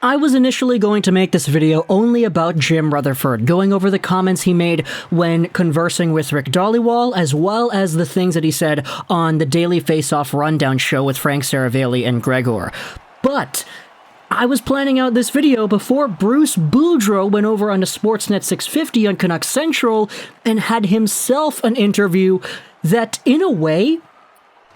I was initially going to make this video only about Jim Rutherford, going over the comments he made when conversing with Rick Dhaliwal, as well as the things that he said on the Daily Face-Off Rundown show with Frank Saravalli and Gregor. But I was planning out this video before Bruce Boudreau went over onto Sportsnet 650 on Canucks Central and had himself an interview that, in a way,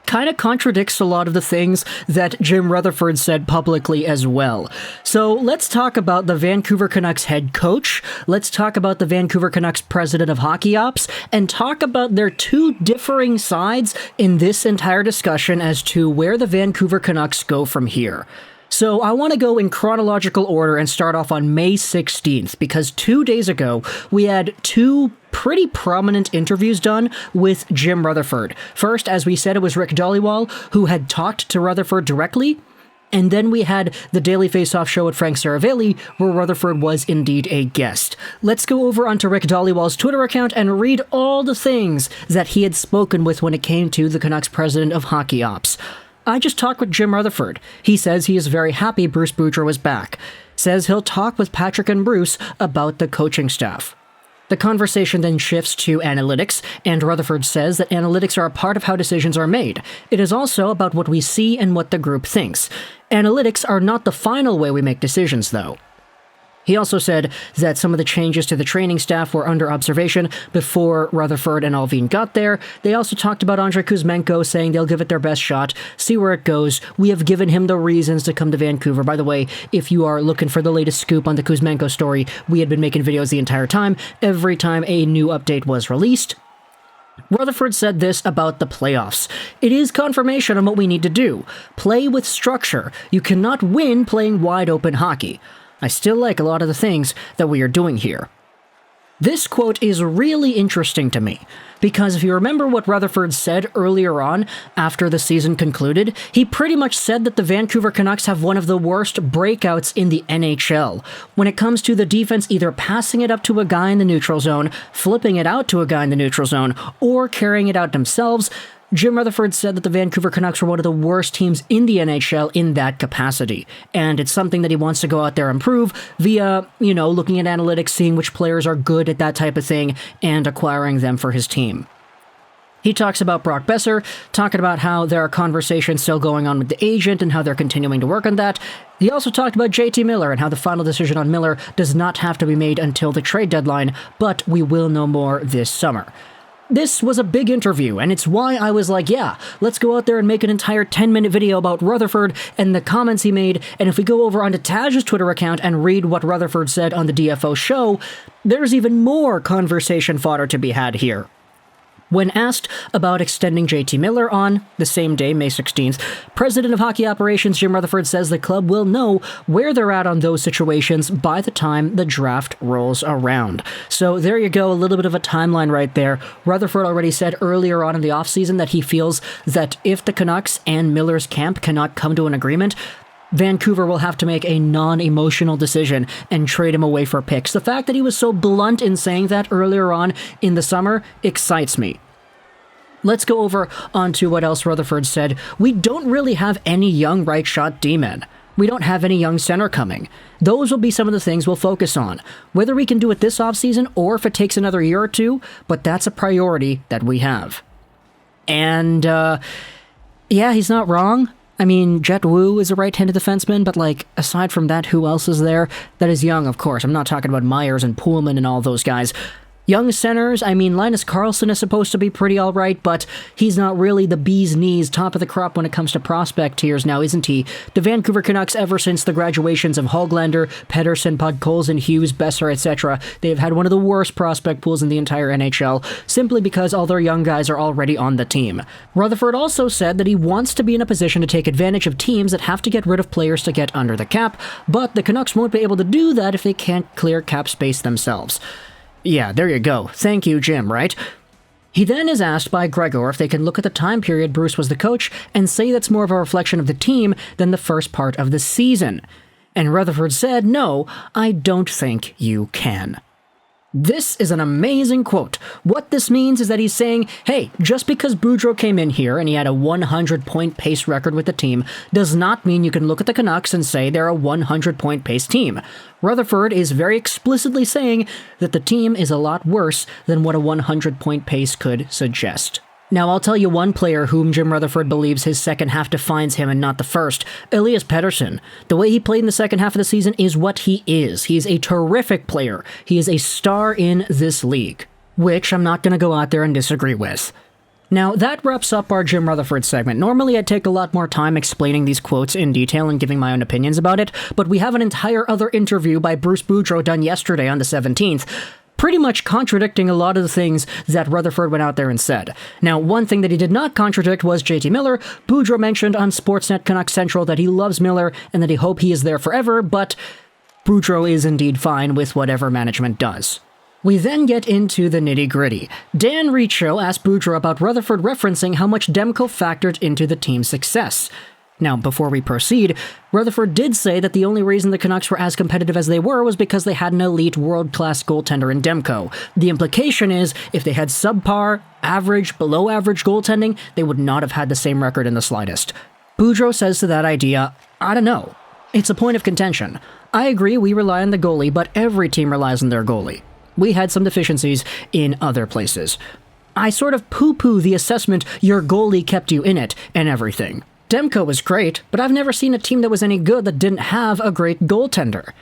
kind of contradicts a lot of the things that Jim Rutherford said publicly as well. So let's talk about the Vancouver Canucks head coach, let's talk about the Vancouver Canucks president of hockey ops, and talk about their two differing sides in this entire discussion as to where the Vancouver Canucks go from here. So I want to go in chronological order and start off on May 16th, because 2 days ago, we had two pretty prominent interviews done with Jim Rutherford. First, as we said, it was Rick Dhaliwal, who had talked to Rutherford directly, and then we had the Daily Face-Off show with Frank Saravalli, where Rutherford was indeed a guest. Let's go over onto Rick Dhaliwal's Twitter account and read all the things that he had spoken with when it came to the Canucks president of hockey ops. I just talked with Jim Rutherford. He says he is very happy Bruce Boudreau is back. Says he'll talk with Patrick and Bruce about the coaching staff. The conversation then shifts to analytics, and Rutherford says that analytics are a part of how decisions are made. It is also about what we see and what the group thinks. Analytics are not the final way we make decisions, though. He also said that some of the changes to the training staff were under observation before Rutherford and Allvin got there. They also talked about Andrei Kuzmenko, saying they'll give it their best shot, see where it goes. We have given him the reasons to come to Vancouver. By the way, if you are looking for the latest scoop on the Kuzmenko story, we had been making videos the entire time, every time a new update was released. Rutherford said this about the playoffs. It is confirmation on what we need to do. Play with structure. You cannot win playing wide-open hockey. I still like a lot of the things that we are doing here. This quote is really interesting to me, because if you remember what Rutherford said earlier on, after the season concluded, he pretty much said that the Vancouver Canucks have one of the worst breakouts in the NHL. When it comes to the defense either passing it up to a guy in the neutral zone, flipping it out to a guy in the neutral zone, or carrying it out themselves, Jim Rutherford said that the Vancouver Canucks were one of the worst teams in the NHL in that capacity, and it's something that he wants to go out there and improve via, looking at analytics, seeing which players are good at that type of thing, and acquiring them for his team. He talks about Brock Boeser, talking about how there are conversations still going on with the agent and how they're continuing to work on that. He also talked about JT Miller and how the final decision on Miller does not have to be made until the trade deadline, but we will know more this summer. This was a big interview, and it's why I was like, yeah, let's go out there and make an entire 10-minute video about Rutherford and the comments he made, and if we go over onto Taj's Twitter account and read what Rutherford said on the DFO show, there's even more conversation fodder to be had here. When asked about extending JT Miller on the same day, May 16th, President of Hockey Operations Jim Rutherford says the club will know where they're at on those situations by the time the draft rolls around. So there you go, a little bit of a timeline right there. Rutherford already said earlier on in the offseason that he feels that if the Canucks and Miller's camp cannot come to an agreement, Vancouver will have to make a non-emotional decision and trade him away for picks. The fact that he was so blunt in saying that earlier on in the summer excites me. Let's go over onto what else Rutherford said. We don't really have any young right-shot D-men. We don't have any young center coming. Those will be some of the things we'll focus on. Whether we can do it this offseason or if it takes another year or two, but that's a priority that we have. And, yeah, he's not wrong. I mean, Jet Wu is a right-handed defenseman, but, aside from that, who else is there? That is young, of course. I'm not talking about Myers and Poolman and all those guys. Young centers, I mean, Linus Karlsson is supposed to be pretty alright, but he's not really the bee's knees, top of the crop when it comes to prospect tiers now, isn't he? The Vancouver Canucks, ever since the graduations of Höglander, Pettersson, Podkolzin, Hughes, Boeser, etc., they have had one of the worst prospect pools in the entire NHL, simply because all their young guys are already on the team. Rutherford also said that he wants to be in a position to take advantage of teams that have to get rid of players to get under the cap, but the Canucks won't be able to do that if they can't clear cap space themselves. Yeah, there you go. Thank you, Jim, right? He then is asked by Gregor if they can look at the time period Bruce was the coach and say that's more of a reflection of the team than the first part of the season. And Rutherford said, no, I don't think you can. This is an amazing quote. What this means is that he's saying, hey, just because Boudreau came in here and he had a 100-point pace record with the team does not mean you can look at the Canucks and say they're a 100-point pace team. Rutherford is very explicitly saying that the team is a lot worse than what a 100-point pace could suggest. Now, I'll tell you one player whom Jim Rutherford believes his second half defines him and not the first, Elias Pettersson. The way he played in the second half of the season is what he is. He's a terrific player. He is a star in this league, which I'm not going to go out there and disagree with. Now, that wraps up our Jim Rutherford segment. Normally, I'd take a lot more time explaining these quotes in detail and giving my own opinions about it, but we have an entire other interview by Bruce Boudreau done yesterday on the 17th, pretty much contradicting a lot of the things that Rutherford went out there and said. Now, one thing that he did not contradict was JT Miller. Boudreau mentioned on Sportsnet Canucks Central that he loves Miller and that he hopes he is there forever, but Boudreau is indeed fine with whatever management does. We then get into the nitty-gritty. Dan Riccio asked Boudreau about Rutherford referencing how much Demko factored into the team's success. Now, before we proceed, Rutherford did say that the only reason the Canucks were as competitive as they were was because they had an elite world-class goaltender in Demko. The implication is, if they had subpar, average, below-average goaltending, they would not have had the same record in the slightest. Boudreau says to that idea, I don't know. It's a point of contention. I agree we rely on the goalie, but every team relies on their goalie. We had some deficiencies in other places. I sort of poo-poo the assessment your goalie kept you in it and everything. Demko was great, but I've never seen a team that was any good that didn't have a great goaltender.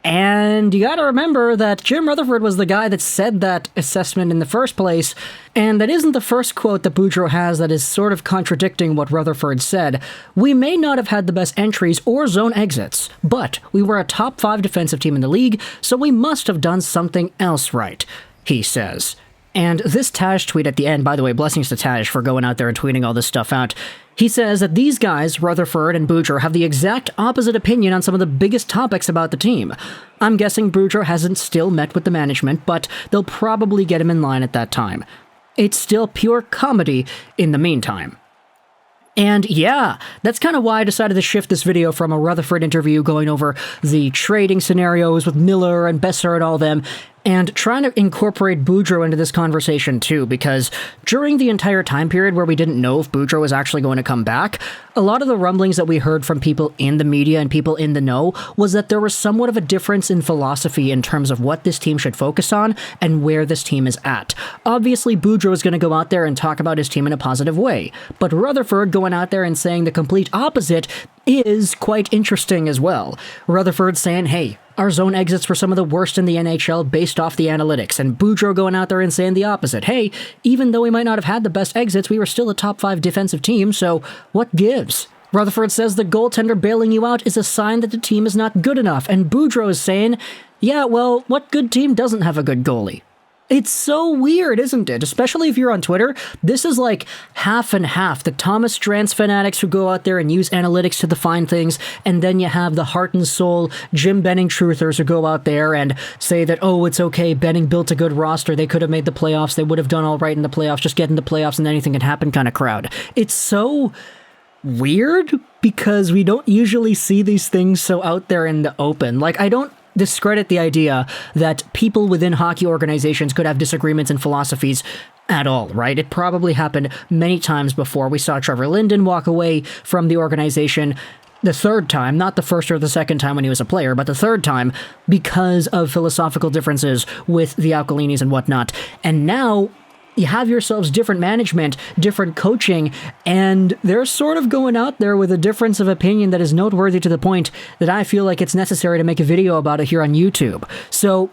And you gotta remember that Jim Rutherford was the guy that said that assessment in the first place, and that isn't the first quote that Boudreau has that is sort of contradicting what Rutherford said. We may not have had the best entries or zone exits, but we were a top 5 defensive team in the league, so we must have done something else right, he says. And this Taj tweet at the end, by the way, blessings to Taj for going out there and tweeting all this stuff out. He says that these guys, Rutherford and Boudreau, have the exact opposite opinion on some of the biggest topics about the team. I'm guessing Boudreau hasn't still met with the management, but they'll probably get him in line at that time. It's still pure comedy in the meantime. And yeah, that's kind of why I decided to shift this video from a Rutherford interview going over the trading scenarios with Miller and Besser and all them, and trying to incorporate Boudreau into this conversation too, because during the entire time period where we didn't know if Boudreau was actually going to come back, a lot of the rumblings that we heard from people in the media and people in the know was that there was somewhat of a difference in philosophy in terms of what this team should focus on and where this team is at. Obviously, Boudreau is going to go out there and talk about his team in a positive way, but Rutherford going out there and saying the complete opposite is quite interesting as well. Rutherford saying, hey, our zone exits were some of the worst in the NHL based off the analytics, and Boudreau going out there and saying the opposite. Hey, even though we might not have had the best exits, we were still a top 5 defensive team, so what gives? Rutherford says the goaltender bailing you out is a sign that the team is not good enough, and Boudreau is saying, yeah, well, what good team doesn't have a good goalie? It's so weird, isn't it? Especially if you're on Twitter. This is like half and half. The Thomas Drance fanatics who go out there and use analytics to define things, and then you have the heart and soul Jim Benning truthers who go out there and say that, oh, it's okay, Benning built a good roster, they could have made the playoffs, they would have done all right in the playoffs, just get in the playoffs and anything can happen kind of crowd. It's so weird because we don't usually see these things so out there in the open. Like, I don't discredit the idea that people within hockey organizations could have disagreements in philosophies at all, right? It probably happened many times before. We saw Trevor Linden walk away from the organization the third time, not the first or the second time when he was a player, but the third time because of philosophical differences with the Alcalinis and whatnot. And now you have yourselves different management, different coaching, and they're sort of going out there with a difference of opinion that is noteworthy to the point that I feel like it's necessary to make a video about it here on YouTube. So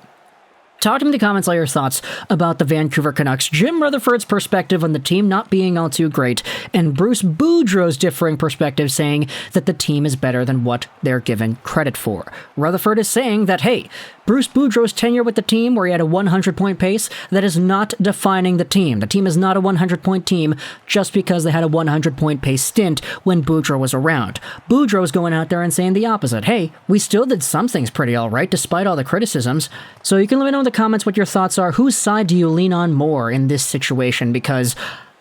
talk to me in the comments all your thoughts about the Vancouver Canucks, Jim Rutherford's perspective on the team not being all too great, and Bruce Boudreau's differing perspective saying that the team is better than what they're given credit for. Rutherford is saying that, hey, Bruce Boudreau's tenure with the team, where he had a 100-point pace, that is not defining the team. The team is not a 100-point team just because they had a 100-point pace stint when Boudreau was around. Boudreau's going out there and saying the opposite. Hey, we still did some things pretty all right, despite all the criticisms. So you can let me know in the comments what your thoughts are. Whose side do you lean on more in this situation? Because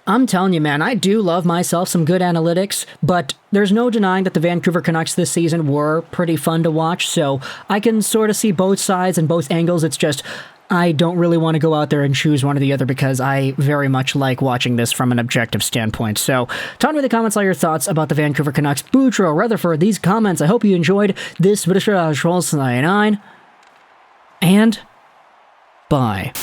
I'm telling you, man, I do love myself some good analytics, but there's no denying that the Vancouver Canucks this season were pretty fun to watch, so I can sort of see both sides and both angles. It's just, I don't really want to go out there and choose one or the other because I very much like watching this from an objective standpoint. So, tell me in the comments all your thoughts about the Vancouver Canucks. Boudreau, Rutherford, these comments. I hope you enjoyed this video. And bye.